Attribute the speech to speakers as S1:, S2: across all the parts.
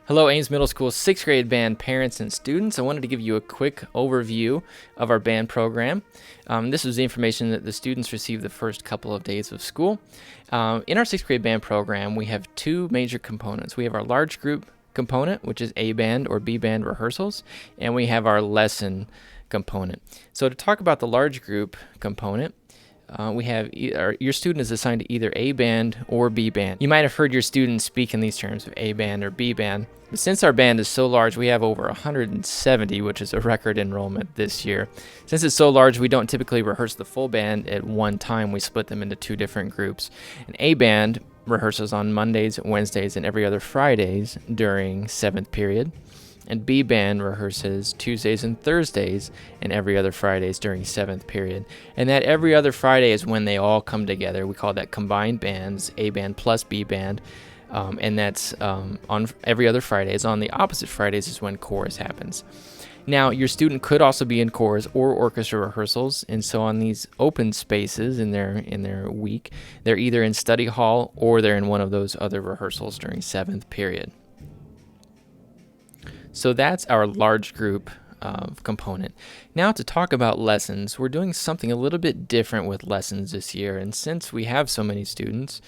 S1: Hello, Ames Middle School 6th grade band parents and students. I wanted to give you a quick overview of our band program. This was the information that the students received the first couple of days of school. In our 6th grade band program, we have two major components. We have our large group component, which is A band or B band rehearsals, and we have our lesson component. So to talk about the large group component, we have your student is assigned to either A band or B band. You might have heard your students speak in these terms of A band or B band. But since our band is so large, we have over 170, which is a record enrollment this year. Since it's so large, we don't typically rehearse the full band at one time. We split them into two different groups. An A band rehearses on Mondays, Wednesdays, and every other Fridays during 7th period. And B band rehearses Tuesdays and Thursdays and every other Fridays during 7th period. And that every other Friday is when they all come together. We call that combined bands, A band plus B band. And that's on every other Fridays. On the opposite Fridays is when chorus happens. Now, your student could also be in chorus or orchestra rehearsals, and so on these open spaces in their week, they're either in study hall or they're in one of those other rehearsals during 7th period. So that's our large group component. Now to talk about lessons, we're doing something a little bit different with lessons this year. And since we have so many students,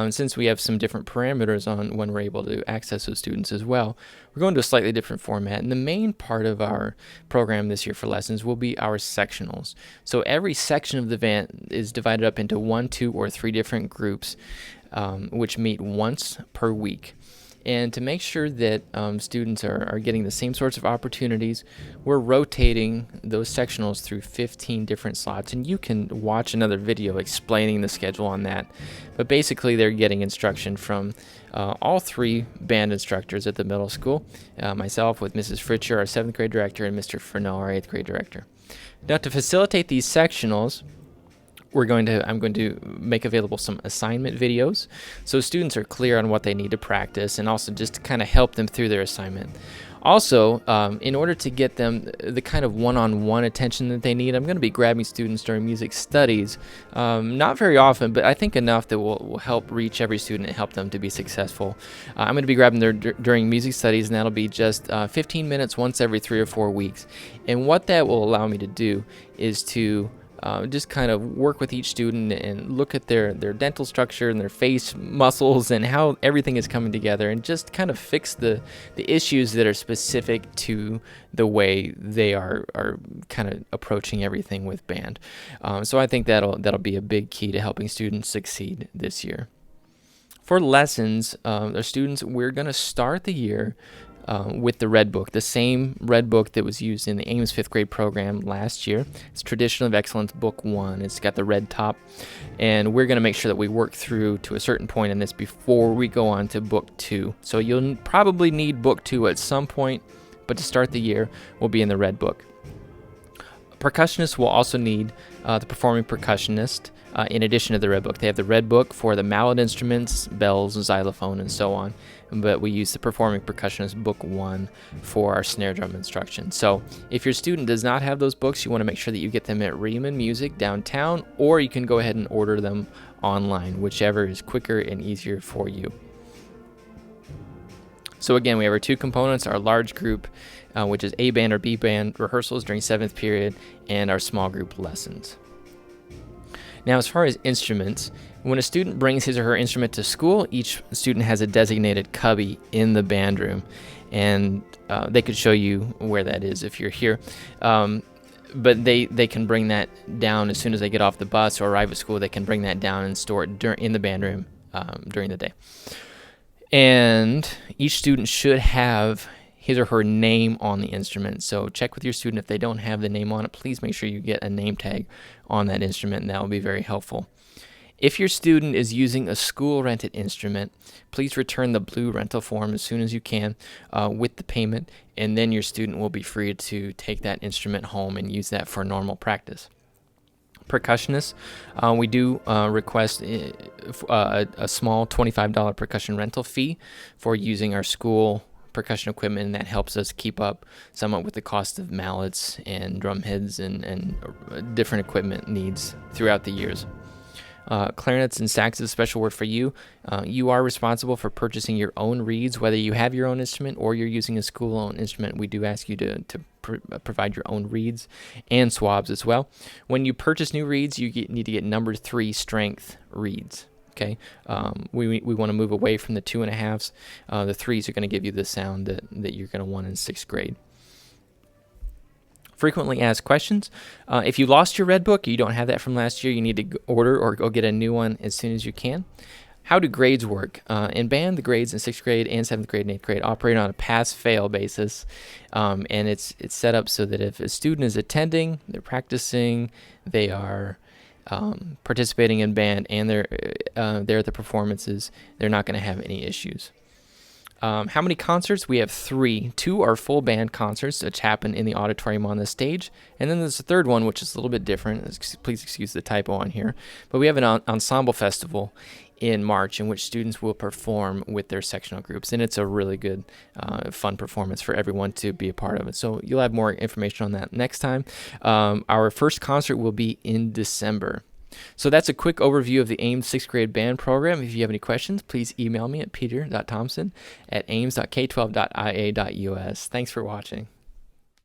S1: since we have some different parameters on when we're able to access those students as well, we're going to a slightly different format. And the main part of our program this year for lessons will be our sectionals. So every section of the event is divided up into 1, 2, or 3 different groups, which meet once per week. And to make sure that students are getting the same sorts of opportunities, we're rotating those sectionals through 15 different slots. And you can watch another video explaining the schedule on that. But basically, they're getting instruction from all 3 band instructors at the middle school, myself with Mrs. Fritcher, our 7th grade director, and Mr. Furneaux, our 8th grade director. Now, to facilitate these sectionals, I'm going to make available some assignment videos so students are clear on what they need to practice, and also just to kind of help them through their assignment. Also, in order to get them the kind of one-on-one attention that they need, I'm going to be grabbing students during music studies. Not very often, but I think enough that will help reach every student and help them to be successful. I'm going to be grabbing them during music studies, and that'll be just 15 minutes once every 3 or 4 weeks. And what that will allow me to do is to just kind of work with each student and look at their dental structure and their face muscles and how everything is coming together, and just kind of fix the issues that are specific to the way they are kind of approaching everything with band. So I think that'll be a big key to helping students succeed this year. For lessons, our students, we're going to start the year with the Red Book, the same Red Book that was used in the Ames 5th grade program last year. It's Tradition of Excellence Book 1. It's got the red top, and we're going to make sure that we work through to a certain point in this before we go on to Book 2. So you'll probably need Book 2 at some point, but to start the year, we'll be in the Red Book. Percussionists will also need the performing percussionist in addition to the Red Book. They have the Red Book for the mallet instruments, bells, xylophone, and so on. But we use the performing percussionist Book 1 for our snare drum instruction. So if your student does not have those books, you want to make sure that you get them at Riemann Music downtown, or you can go ahead and order them online, whichever is quicker and easier for you. So again, we have our 2 components, our large group, which is A band or B band rehearsals during 7th period, and our small group lessons. Now, as far as instruments, when a student brings his or her instrument to school, each student has a designated cubby in the band room, and they could show you where that is if you're here. But they can bring that down as soon as they get off the bus or arrive at school. They can bring that down and store it in the band room during the day. And each student should have his or her name on the instrument. So check with your student. If they don't have the name on it, please make sure you get a name tag on that instrument, and that will be very helpful. If your student is using a school-rented instrument, please return the blue rental form as soon as you can with the payment, and then your student will be free to take that instrument home and use that for normal practice. Percussionists, we do request a small $25 percussion rental fee for using our school percussion equipment, and that helps us keep up somewhat with the cost of mallets and drum heads and different equipment needs throughout the years. Clarinets and sax is a special word for you. You are responsible for purchasing your own reeds, whether you have your own instrument or you're using a school-owned instrument. We do ask you to provide your own reeds and swabs as well. When you purchase new reeds, you need to get number 3 strength reeds. Okay, we want to move away from the 2.5s. The 3s are going to give you the sound that you're going to want in 6th grade. Frequently asked questions. If you lost your red book, you don't have that from last year, you need to order or go get a new one as soon as you can. How do grades work? In band, the grades in 6th grade and 7th grade and 8th grade operate on a pass-fail basis, and it's set up so that if a student is attending, they're practicing, they are participating in band, and they're at the performances, they're not going to have any issues. How many concerts? We have 3. 2 are full band concerts, which happen in the auditorium on the stage. And then there's a third one, which is a little bit different. Please excuse the typo on here. But we have an ensemble festival in March in which students will perform with their sectional groups. And it's a really good, fun performance for everyone to be a part of it. So you'll have more information on that next time. Our first concert will be in December. So that's a quick overview of the AIMS 6th grade band program. If you have any questions, please email me at peter.thompson@aims.k12.ia.us. Thanks for watching.